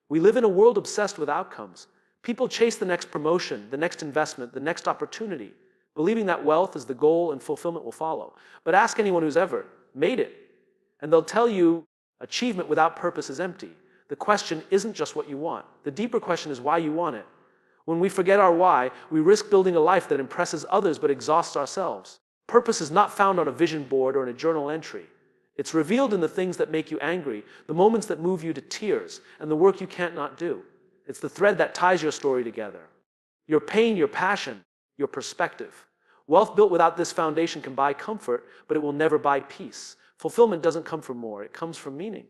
We live in a world obsessed with outcomes. People chase the next promotion, the next investment, the next opportunity, believing that wealth is the goal and fulfillment will follow. But ask anyone who's ever made it, and they'll tell you achievement without purpose is empty. The question isn't just what you want. The deeper question is why you want it. When we forget our why, we risk building a life that impresses others but exhausts ourselves. Purpose is not found on a vision board or in a journal entry. It's revealed in the things that make you angry, the moments that move you to tears, and the work you can't not do. It's the thread that ties your story together. Your pain, your passion, your perspective. Wealth built without this foundation can buy comfort, but it will never buy peace. Fulfillment doesn't come from more, it comes from meaning.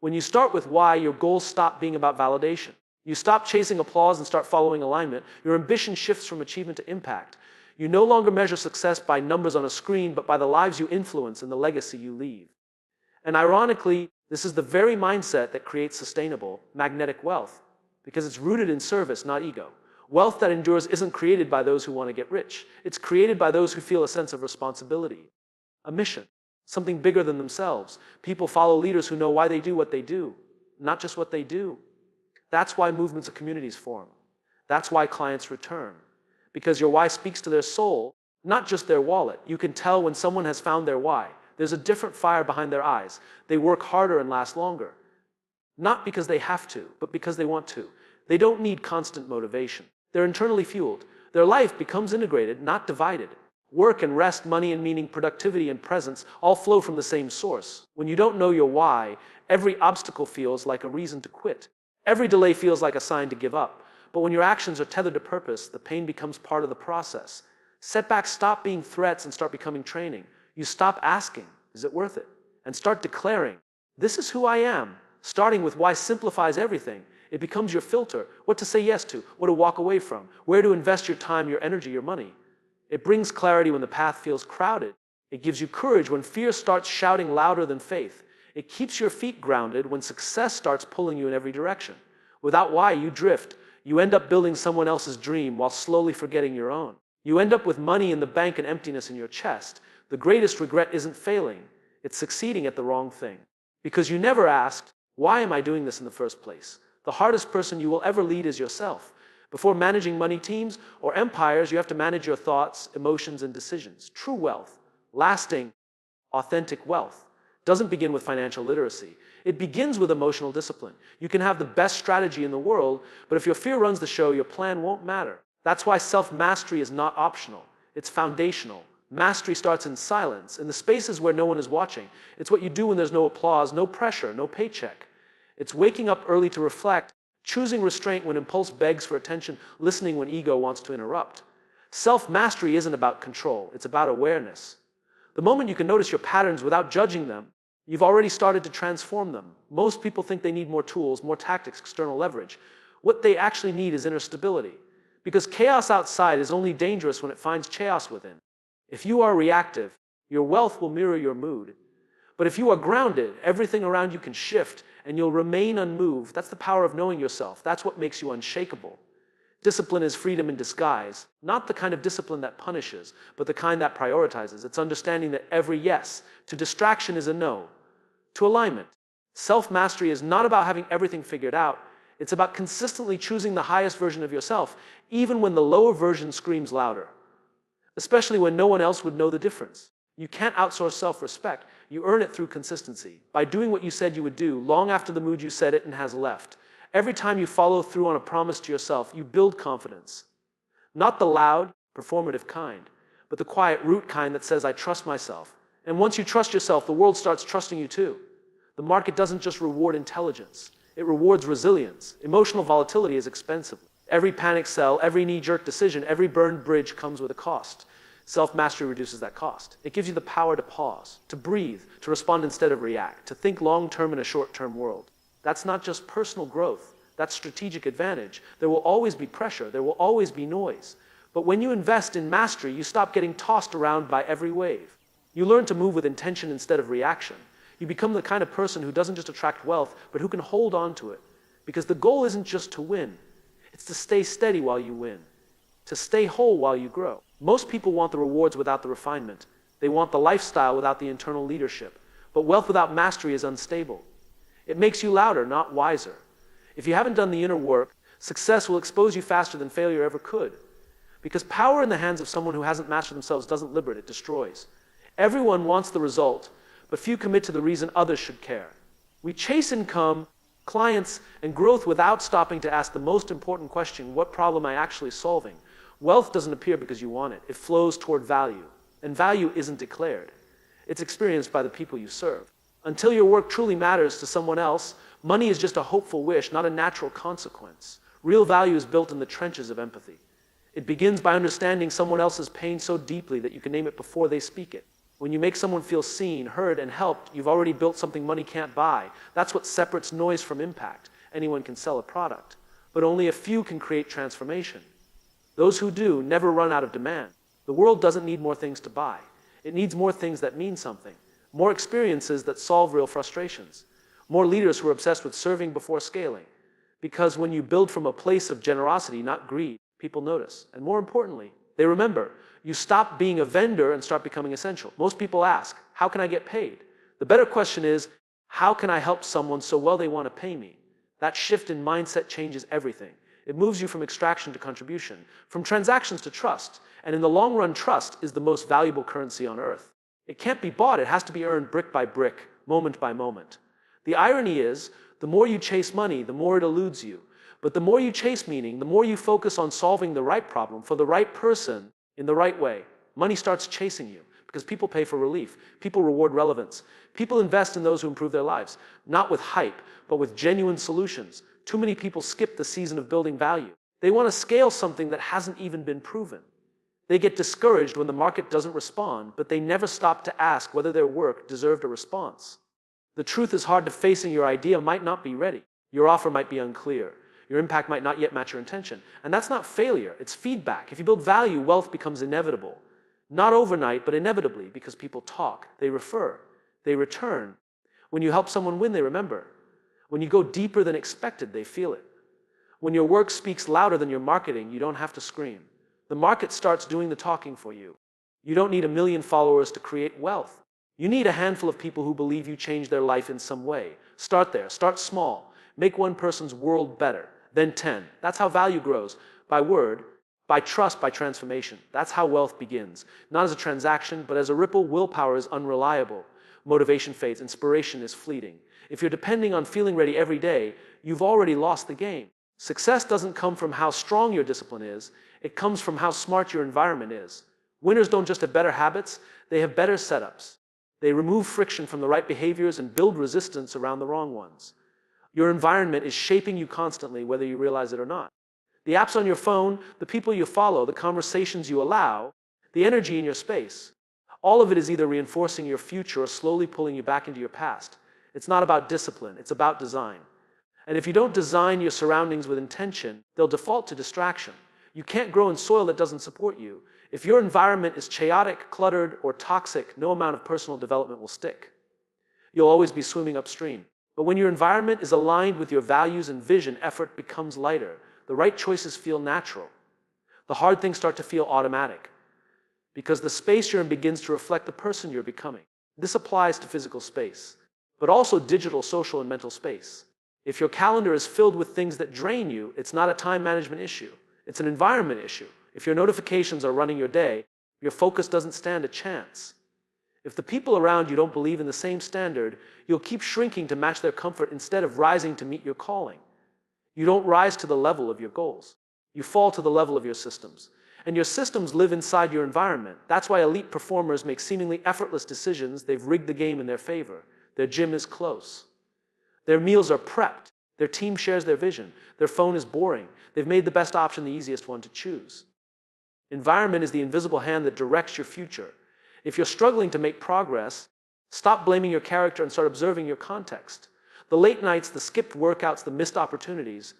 When you start with why, your goals stop being about validation. You stop chasing applause and start following alignment. Your ambition shifts from achievement to impact. You no longer measure success by numbers on a screen, but by the lives you influence and the legacy you leave. And ironically, this is the very mindset that creates sustainable, magnetic wealth, because it's rooted in service, not ego. Wealth that endures isn't created by those who want to get rich. It's created by those who feel a sense of responsibility, a mission, something bigger than themselves. People follow leaders who know why they do what they do, not just what they do. That's why movements of communities form. That's why clients return. Because your why speaks to their soul, not just their wallet. You can tell when someone has found their why. There's a different fire behind their eyes. They work harder and last longer. Not because they have to, but because they want to. They don't need constant motivation. They're internally fueled. Their life becomes integrated, not divided. Work and rest, money and meaning, productivity and presence all flow from the same source. When you don't know your why, every obstacle feels like a reason to quit. Every delay feels like a sign to give up. But when your actions are tethered to purpose, the pain becomes part of the process. Setbacks stop being threats and start becoming training. You stop asking, is it worth it? And start declaring, this is who I am. Starting with why simplifies everything. It becomes your filter, what to say yes to, what to walk away from, where to invest your time, your energy, your money. It brings clarity when the path feels crowded. It gives you courage when fear starts shouting louder than faith. It keeps your feet grounded when success starts pulling you in every direction. Without why, you drift. You end up building someone else's dream while slowly forgetting your own. You end up with money in the bank and emptiness in your chest. The greatest regret isn't failing, it's succeeding at the wrong thing. Because you never asked, why am I doing this in the first place? The hardest person you will ever lead is yourself. Before managing money teams or empires, you have to manage your thoughts, emotions, and decisions. True wealth, lasting, authentic wealth, doesn't begin with financial literacy. It begins with emotional discipline. You can have the best strategy in the world, but if your fear runs the show, your plan won't matter. That's why self-mastery is not optional. It's foundational. Mastery starts in silence, in the spaces where no one is watching. It's what you do when there's no applause, no pressure, no paycheck. It's waking up early to reflect, choosing restraint when impulse begs for attention, listening when ego wants to interrupt. Self-mastery isn't about control, it's about awareness. The moment you can notice your patterns without judging them, you've already started to transform them. Most people think they need more tools, more tactics, external leverage. What they actually need is inner stability. Because chaos outside is only dangerous when it finds chaos within. If you are reactive, your wealth will mirror your mood. But if you are grounded, everything around you can shift and you'll remain unmoved. That's the power of knowing yourself. That's what makes you unshakable. Discipline is freedom in disguise, not the kind of discipline that punishes, but the kind that prioritizes. It's understanding that every yes to distraction is a no, to alignment. Self-mastery is not about having everything figured out. It's about consistently choosing the highest version of yourself, even when the lower version screams louder, especially when no one else would know the difference. You can't outsource self-respect. You earn it through consistency, by doing what you said you would do long after the mood you said it and has left. Every time you follow through on a promise to yourself, you build confidence. Not the loud, performative kind, but the quiet root kind that says, I trust myself. And once you trust yourself, the world starts trusting you too. The market doesn't just reward intelligence, it rewards resilience. Emotional volatility is expensive. Every panic sell, every knee-jerk decision, every burned bridge comes with a cost. Self-mastery reduces that cost. It gives you the power to pause, to breathe, to respond instead of react, to think long-term in a short-term world. That's not just personal growth, that's strategic advantage. There will always be pressure, there will always be noise. But when you invest in mastery, you stop getting tossed around by every wave. You learn to move with intention instead of reaction. You become the kind of person who doesn't just attract wealth, but who can hold on to it. Because the goal isn't just to win, it's to stay steady while you win, to stay whole while you grow. Most people want the rewards without the refinement. They want the lifestyle without the internal leadership. But wealth without mastery is unstable. It makes you louder, not wiser. If you haven't done the inner work, success will expose you faster than failure ever could. Because power in the hands of someone who hasn't mastered themselves doesn't liberate, it destroys. Everyone wants the result, but few commit to the reason others should care. We chase income, clients, and growth without stopping to ask the most important question: what problem am I actually solving? Wealth doesn't appear because you want it. It flows toward value. And value isn't declared. It's experienced by the people you serve. Until your work truly matters to someone else, money is just a hopeful wish, not a natural consequence. Real value is built in the trenches of empathy. It begins by understanding someone else's pain so deeply that you can name it before they speak it. When you make someone feel seen, heard, and helped, you've already built something money can't buy. That's what separates noise from impact. Anyone can sell a product, but only a few can create transformation. Those who do never run out of demand. The world doesn't need more things to buy. It needs more things that mean something, more experiences that solve real frustrations, more leaders who are obsessed with serving before scaling. Because when you build from a place of generosity, not greed, people notice. And more importantly, they remember. You stop being a vendor and start becoming essential. Most people ask, how can I get paid? The better question is, how can I help someone so well they want to pay me? That shift in mindset changes everything. It moves you from extraction to contribution, from transactions to trust. And in the long run, trust is the most valuable currency on earth. It can't be bought. It has to be earned brick by brick, moment by moment. The irony is, the more you chase money, the more it eludes you. But the more you chase meaning, the more you focus on solving the right problem for the right person in the right way. Money starts chasing you because people pay for relief. People reward relevance. People invest in those who improve their lives, not with hype, but with genuine solutions. Too many people skip the season of building value. They want to scale something that hasn't even been proven. They get discouraged when the market doesn't respond, but they never stop to ask whether their work deserved a response. The truth is hard to face, and your idea might not be ready. Your offer might be unclear. Your impact might not yet match your intention. And that's not failure, it's feedback. If you build value, wealth becomes inevitable. Not overnight, but inevitably, because people talk, they refer, they return. When you help someone win, they remember. When you go deeper than expected, they feel it. When your work speaks louder than your marketing, you don't have to scream. The market starts doing the talking for you. You don't need 1 million followers to create wealth. You need a handful of people who believe you changed their life in some way. Start there, start small. Make one person's world better, then 10. That's how value grows. By word, by trust, by transformation. That's how wealth begins. Not as a transaction, but as a ripple. Willpower is unreliable. Motivation fades. Inspiration is fleeting. If you're depending on feeling ready every day, you've already lost the game. Success doesn't come from how strong your discipline is. It comes from how smart your environment is. Winners don't just have better habits, they have better setups. They remove friction from the right behaviors and build resistance around the wrong ones. Your environment is shaping you constantly, whether you realize it or not. The apps on your phone, the people you follow, the conversations you allow, the energy in your space, all of it is either reinforcing your future or slowly pulling you back into your past. It's not about discipline, it's about design. And if you don't design your surroundings with intention, they'll default to distraction. You can't grow in soil that doesn't support you. If your environment is chaotic, cluttered, or toxic, no amount of personal development will stick. You'll always be swimming upstream. But when your environment is aligned with your values and vision, effort becomes lighter. The right choices feel natural. The hard things start to feel automatic. Because the space you're in begins to reflect the person you're becoming. This applies to physical space, but also digital, social, and mental space. If your calendar is filled with things that drain you, it's not a time management issue. It's an environment issue. If your notifications are running your day, your focus doesn't stand a chance. If the people around you don't believe in the same standard, you'll keep shrinking to match their comfort instead of rising to meet your calling. You don't rise to the level of your goals. You fall to the level of your systems. And your systems live inside your environment. That's why elite performers make seemingly effortless decisions. They've rigged the game in their favor. Their gym is close. Their meals are prepped. Their team shares their vision. Their phone is boring. They've made the best option the easiest one to choose. Environment is the invisible hand that directs your future. If you're struggling to make progress, stop blaming your character and start observing your context. The late nights, the skipped workouts, the missed opportunities,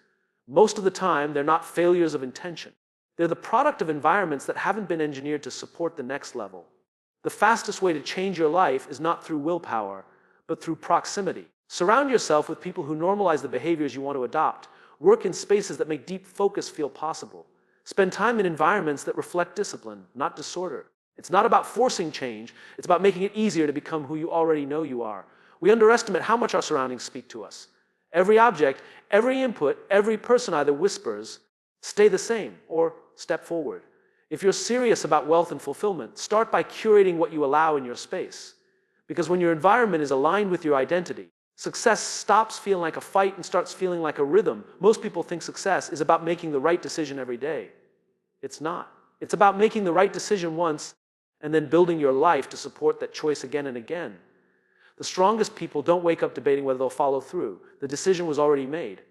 most of the time, they're not failures of intention. They're the product of environments that haven't been engineered to support the next level. The fastest way to change your life is not through willpower, but through proximity. Surround yourself with people who normalize the behaviors you want to adopt. Work in spaces that make deep focus feel possible. Spend time in environments that reflect discipline, not disorder. It's not about forcing change, it's about making it easier to become who you already know you are. We underestimate how much our surroundings speak to us. Every object, every input, every person either whispers, stay the same, or step forward. If you're serious about wealth and fulfillment, start by curating what you allow in your space. Because when your environment is aligned with your identity, success stops feeling like a fight and starts feeling like a rhythm. Most people think success is about making the right decision every day. It's not. It's about making the right decision once and then building your life to support that choice again and again. The strongest people don't wake up debating whether they'll follow through. The decision was already made.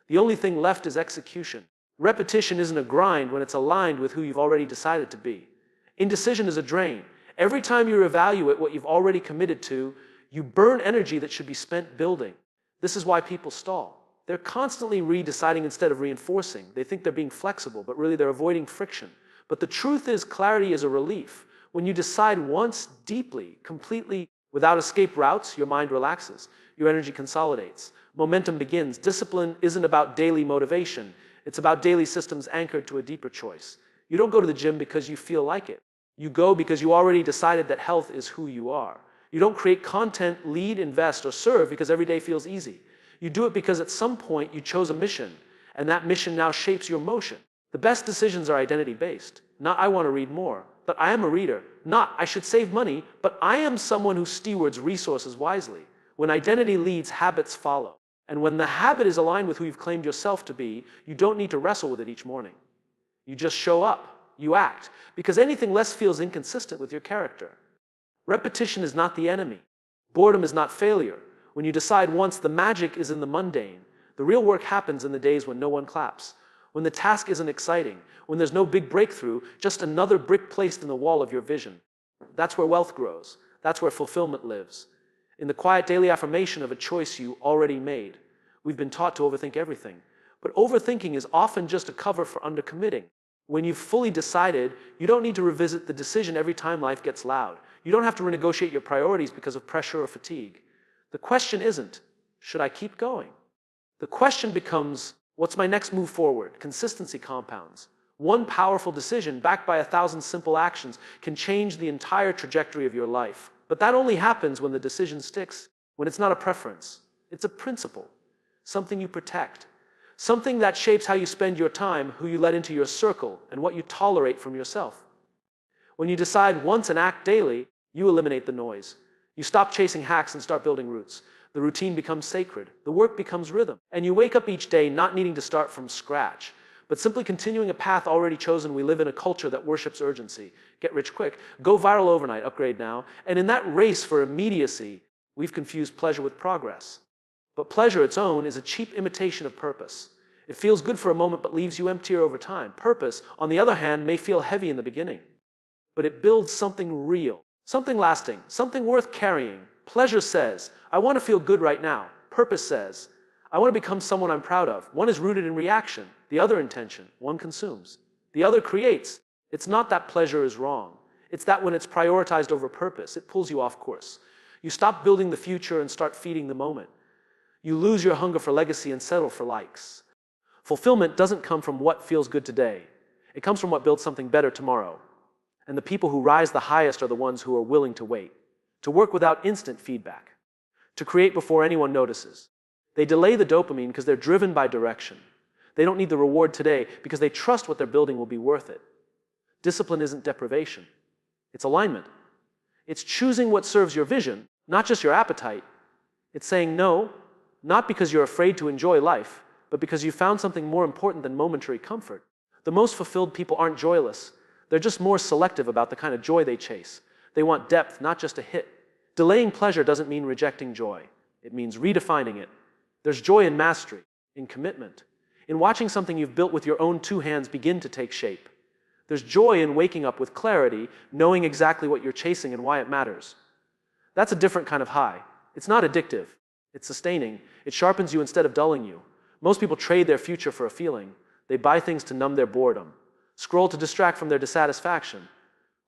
The only thing left is execution. Repetition isn't a grind when it's aligned with who you've already decided to be. Indecision is a drain. Every time you evaluate what you've already committed to, you burn energy that should be spent building. This is why people stall. They're constantly redeciding instead of reinforcing. They think they're being flexible, but really they're avoiding friction. But the truth is, clarity is a relief. When you decide once deeply, completely, without escape routes, your mind relaxes. Your energy consolidates. Momentum begins. Discipline isn't about daily motivation. It's about daily systems anchored to a deeper choice. You don't go to the gym because you feel like it. You go because you already decided that health is who you are. You don't create content, lead, invest, or serve because every day feels easy. You do it because at some point you chose a mission, and that mission now shapes your motion. The best decisions are identity-based. Not I want to read more, but I am a reader. Not I should save money, but I am someone who stewards resources wisely. When identity leads, habits follow. And when the habit is aligned with who you've claimed yourself to be, you don't need to wrestle with it each morning. You just show up. You act. Because anything less feels inconsistent with your character. Repetition is not the enemy. Boredom is not failure. When you decide once, the magic is in the mundane. The real work happens in the days when no one claps. When the task isn't exciting. When there's no big breakthrough, just another brick placed in the wall of your vision. That's where wealth grows. That's where fulfillment lives. In the quiet daily affirmation of a choice you already made. We've been taught to overthink everything. But overthinking is often just a cover for undercommitting. When you've fully decided, you don't need to revisit the decision every time life gets loud. You don't have to renegotiate your priorities because of pressure or fatigue. The question isn't, should I keep going? The question becomes, what's my next move forward? Consistency compounds. One powerful decision backed by 1,000 simple actions can change the entire trajectory of your life. But that only happens when the decision sticks, when it's not a preference. It's a principle, something you protect. Something that shapes how you spend your time, who you let into your circle, and what you tolerate from yourself. When you decide once and act daily, you eliminate the noise. You stop chasing hacks and start building roots. The routine becomes sacred. The work becomes rhythm. And you wake up each day not needing to start from scratch, but simply continuing a path already chosen. We live in a culture that worships urgency. Get rich quick, go viral overnight, upgrade now. And in that race for immediacy, we've confused pleasure with progress. But pleasure its own is a cheap imitation of purpose. It feels good for a moment but leaves you emptier over time. Purpose, on the other hand, may feel heavy in the beginning. But it builds something real, something lasting, something worth carrying. Pleasure says, I want to feel good right now. Purpose says, I want to become someone I'm proud of. One is rooted in reaction, the other intention. One consumes, the other creates. It's not that pleasure is wrong. It's that when it's prioritized over purpose, it pulls you off course. You stop building the future and start feeding the moment. You lose your hunger for legacy and settle for likes. Fulfillment doesn't come from what feels good today. It comes from what builds something better tomorrow. And the people who rise the highest are the ones who are willing to wait, to work without instant feedback, to create before anyone notices. They delay the dopamine because they're driven by direction. They don't need the reward today because they trust what they're building will be worth it. Discipline isn't deprivation. It's alignment. It's choosing what serves your vision, not just your appetite. It's saying no, not because you're afraid to enjoy life, but because you found something more important than momentary comfort. The most fulfilled people aren't joyless. They're just more selective about the kind of joy they chase. They want depth, not just a hit. Delaying pleasure doesn't mean rejecting joy. It means redefining it. There's joy in mastery, in commitment, in watching something you've built with your own two hands begin to take shape. There's joy in waking up with clarity, knowing exactly what you're chasing and why it matters. That's a different kind of high. It's not addictive. It's sustaining. It sharpens you instead of dulling you. Most people trade their future for a feeling. They buy things to numb their boredom, scroll to distract from their dissatisfaction,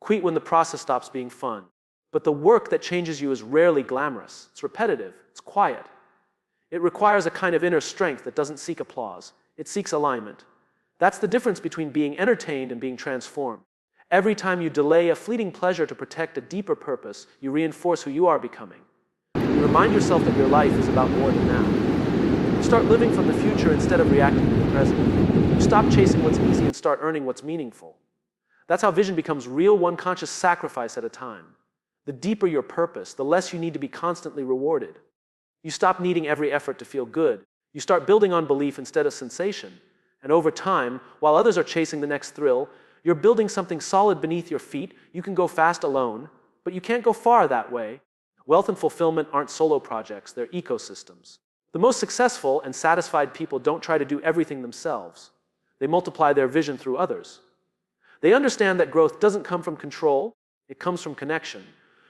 quit when the process stops being fun. But the work that changes you is rarely glamorous. It's repetitive. It's quiet. It requires a kind of inner strength that doesn't seek applause. It seeks alignment. That's the difference between being entertained and being transformed. Every time you delay a fleeting pleasure to protect a deeper purpose, you reinforce who you are becoming. You remind yourself that your life is about more than now. start living from the future instead of reacting to the present. You stop chasing what's easy and start earning what's meaningful. That's how vision becomes real, one conscious sacrifice at a time. The deeper your purpose, the less you need to be constantly rewarded. You stop needing every effort to feel good. You start building on belief instead of sensation. And over time, while others are chasing the next thrill, you're building something solid beneath your feet. You can go fast alone, but you can't go far that way. Wealth and fulfillment aren't solo projects, they're ecosystems. The most successful and satisfied people don't try to do everything themselves. They multiply their vision through others. They understand that growth doesn't come from control, it comes from connection.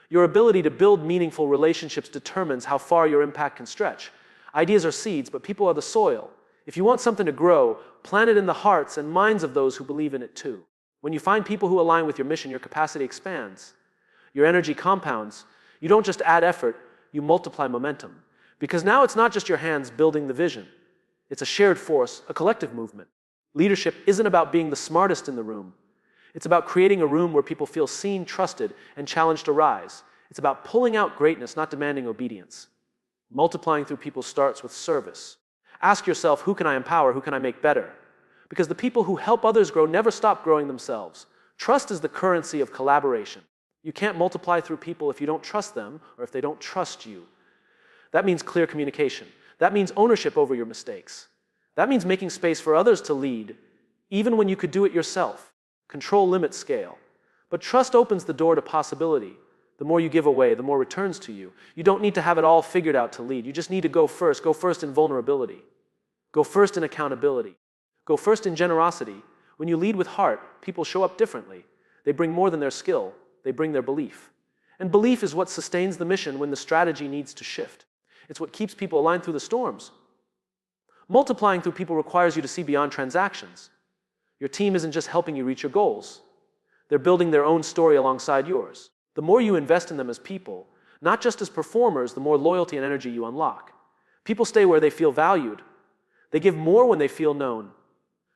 Your ability to build meaningful relationships determines how far your impact can stretch. Ideas are seeds, but people are the soil. If you want something to grow, plant it in the hearts and minds of those who believe in it too. When you find people who align with your mission, your capacity expands. Your energy compounds. You don't just add effort, you multiply momentum. Because now it's not just your hands building the vision. It's a shared force, a collective movement. Leadership isn't about being the smartest in the room. It's about creating a room where people feel seen, trusted, and challenged to rise. It's about pulling out greatness, not demanding obedience. Multiplying through people starts with service. Ask yourself, who can I empower? Who can I make better? Because the people who help others grow never stop growing themselves. Trust is the currency of collaboration. You can't multiply through people if you don't trust them or if they don't trust you. That means clear communication. That means ownership over your mistakes. That means making space for others to lead, even when you could do it yourself. Control limits scale. But trust opens the door to possibility. The more you give away, the more returns to you. You don't need to have it all figured out to lead. You just need to go first. Go first in vulnerability. Go first in accountability. Go first in generosity. When you lead with heart, people show up differently. They bring more than their skill. They bring their belief. And belief is what sustains the mission when the strategy needs to shift. It's what keeps people aligned through the storms. Multiplying through people requires you to see beyond transactions. Your team isn't just helping you reach your goals. They're building their own story alongside yours. The more you invest in them as people, not just as performers, the more loyalty and energy you unlock. People stay where they feel valued. They give more when they feel known.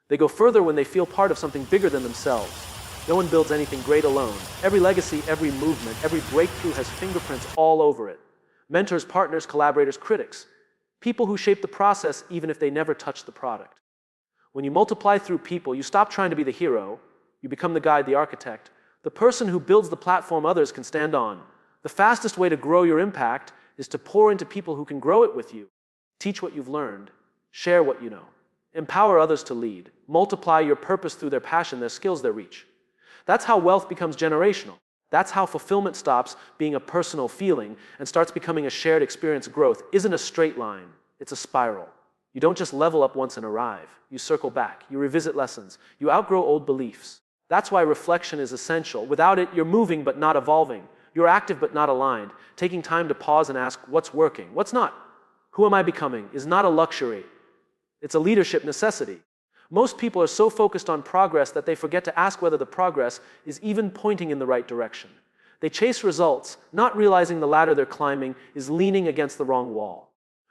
They go further when they feel part of something bigger than themselves. No one builds anything great alone. Every legacy, every movement, every breakthrough has fingerprints all over it. Mentors, partners, collaborators, critics. People who shape the process even if they never touch the product. When you multiply through people, you stop trying to be the hero. You become the guide, the architect. The person who builds the platform others can stand on. The fastest way to grow your impact is to pour into people who can grow it with you. Teach what you've learned. Share what you know. Empower others to lead. Multiply your purpose through their passion, their skills, their reach. That's how wealth becomes generational. That's how fulfillment stops being a personal feeling and starts becoming a shared experience. Growth isn't a straight line. It's a spiral. You don't just level up once and arrive. You circle back. You revisit lessons. You outgrow old beliefs. That's why reflection is essential. Without it, you're moving but not evolving. You're active but not aligned. Taking time to pause and ask, what's working? What's not? Who am I becoming? Is not a luxury. It's a leadership necessity. Most people are so focused on progress that they forget to ask whether the progress is even pointing in the right direction. They chase results, not realizing the ladder they're climbing is leaning against the wrong wall.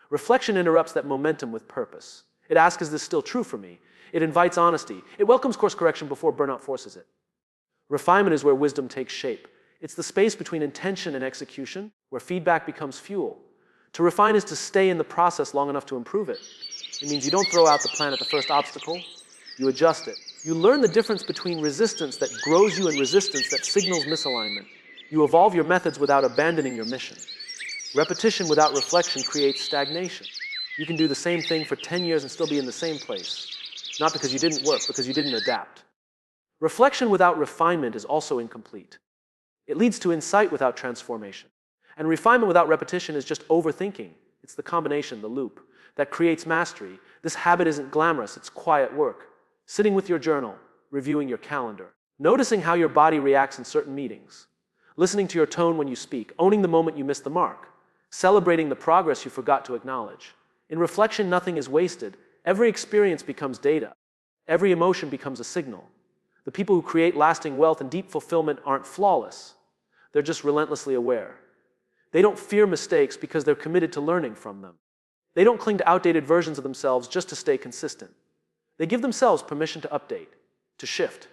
Reflection interrupts that momentum with purpose. It asks, is this still true for me? It invites honesty. It welcomes course correction before burnout forces it. Refinement is where wisdom takes shape. It's the space between intention and execution, where feedback becomes fuel. To refine is to stay in the process long enough to improve it. It means you don't throw out the plan at the first obstacle. You adjust it. You learn the difference between resistance that grows you and resistance that signals misalignment. You evolve your methods without abandoning your mission. Repetition without reflection creates stagnation. You can do the same thing for 10 years and still be in the same place. Not because you didn't work, because you didn't adapt. Reflection without refinement is also incomplete. It leads to insight without transformation. And refinement without repetition is just overthinking. It's the combination, the loop, that creates mastery. This habit isn't glamorous, it's quiet work. Sitting with your journal, reviewing your calendar, noticing how your body reacts in certain meetings, listening to your tone when you speak, owning the moment you missed the mark, celebrating the progress you forgot to acknowledge. In reflection, nothing is wasted. Every experience becomes data. Every emotion becomes a signal. The people who create lasting wealth and deep fulfillment aren't flawless. They're just relentlessly aware. They don't fear mistakes because they're committed to learning from them. They don't cling to outdated versions of themselves just to stay consistent. They give themselves permission to update, to shift,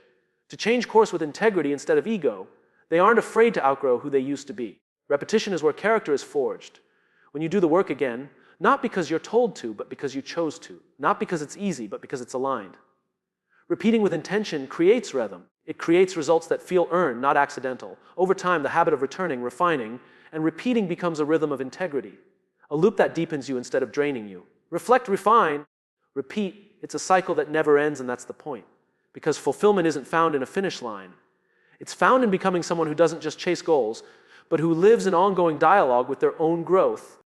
to change course with integrity instead of ego. They aren't afraid to outgrow who they used to be. Repetition is where character is forged. When you do the work again, Not because you're told to, but because you chose to. Not because it's easy, but because it's aligned. Repeating with intention creates rhythm. It creates results that feel earned, not accidental. Over time, the habit of returning, refining, and repeating becomes a rhythm of integrity, a loop that deepens you instead of draining you. Reflect, refine, repeat. It's a cycle that never ends, and that's the point. Because fulfillment isn't found in a finish line. It's found in becoming someone who doesn't just chase goals, but who lives in ongoing dialogue with their own growth.